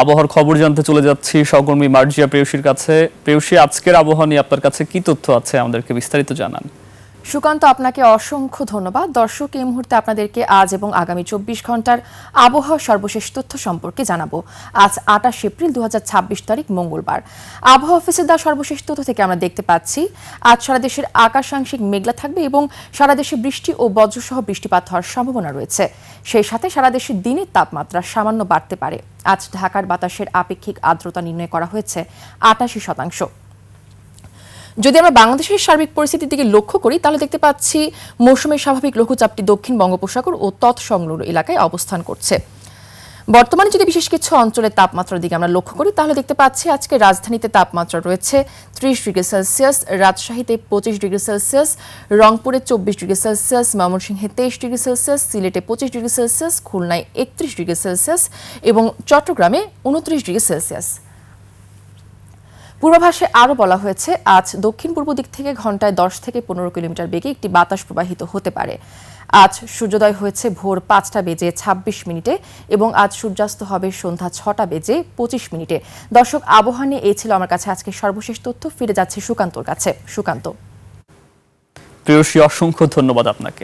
আবহাওয়ার খবর জানতে চলে যাচ্ছি সহকর্মী মার্জিয়া প্রেয়সীর কাছে। প্রেয়সী, আজকের আবহাওয়া নিয়ে আপনার কাছে কি তথ্য আছে, আমাদেরকে বিস্তারিত জানান। সুকান্ত, আপনাকে অসংখ্য ধন্যবাদ। দর্শক, এই মুহূর্তে আপনাদেরকে আজ এবং আগামী 24 ঘন্টার আবহাওয়ার সর্বশেষ তথ্য সম্পর্কে জানাবো। আজ 28 এপ্রিল 2026 তারিখ মঙ্গলবার। আবহাওয়া অফিসের দেওয়া সর্বশেষ তথ্য থেকে আমরা দেখতে পাচ্ছি আজ সারা দেশের আকাশ আংশিক মেঘলা থাকবে এবং সারা দেশে বৃষ্টি ও বজ্রসহ বৃষ্টিপাত হওয়ার সম্ভাবনা রয়েছে। সেই সাথে সারা দেশের দিনের তাপমাত্রা সামান্য বাড়তে পারে। আজ ঢাকার বাতাসের আপেক্ষিক আর্দ্রতা নির্ণয় করা হয়েছে 88%। যদি আমরা বাংলাদেশের সার্বিক পরিস্থিতির দিকে লক্ষ্য করি তাহলে দেখতে পাচ্ছি মৌসুমের স্বাভাবিক লঘুচাপটি দক্ষিণ বঙ্গোপসাগর ও তৎসংলগ্ন এলাকায় অবস্থান করছে। বর্তমানে যদি বিশেষ কিছু অঞ্চলের তাপমাত্রার দিকে আমরা লক্ষ্য করি তাহলে দেখতে পাচ্ছি আজকে রাজধানীতে তাপমাত্রা রয়েছে 30 ডিগ্রি সেলসিয়াস, রাজশাহীতে 25 ডিগ্রি সেলসিয়াস, রংপুরে 24 ডিগ্রি সেলসিয়াস, ময়মনসিংহে 23 ডিগ্রি সেলসিয়াস, সিলেটে 25 ডিগ্রি সেলসিয়াস, খুলনায় 31 ডিগ্রি সেলসিয়াস এবং চট্টগ্রামে 29 ডিগ্রি সেলসিয়াস। পূর্বাভাসে আরও বলা হয়েছে আজ দক্ষিণ পূর্ব দিক থেকে ঘন্টায় 10 থেকে 15 কিলোমিটার বেগে একটি বাতাস প্রবাহিত হতে পারে। আজ সূর্যোদয় হয়েছে ভোর 5টা বেজে 26 মিনিটে এবং আজ সূর্যাস্ত হবে সন্ধ্যা 6টা বেজে 25 মিনিটে। দর্শক, আবহাওয়া নিয়ে এই ছিল আমার কাছে আজকে সর্বশেষ তথ্য। ফিরে যাচ্ছে সুকান্তর কাছে। সুকান্ত। প্রেয়সী, অসংখ্য ধন্যবাদ আপনাকে।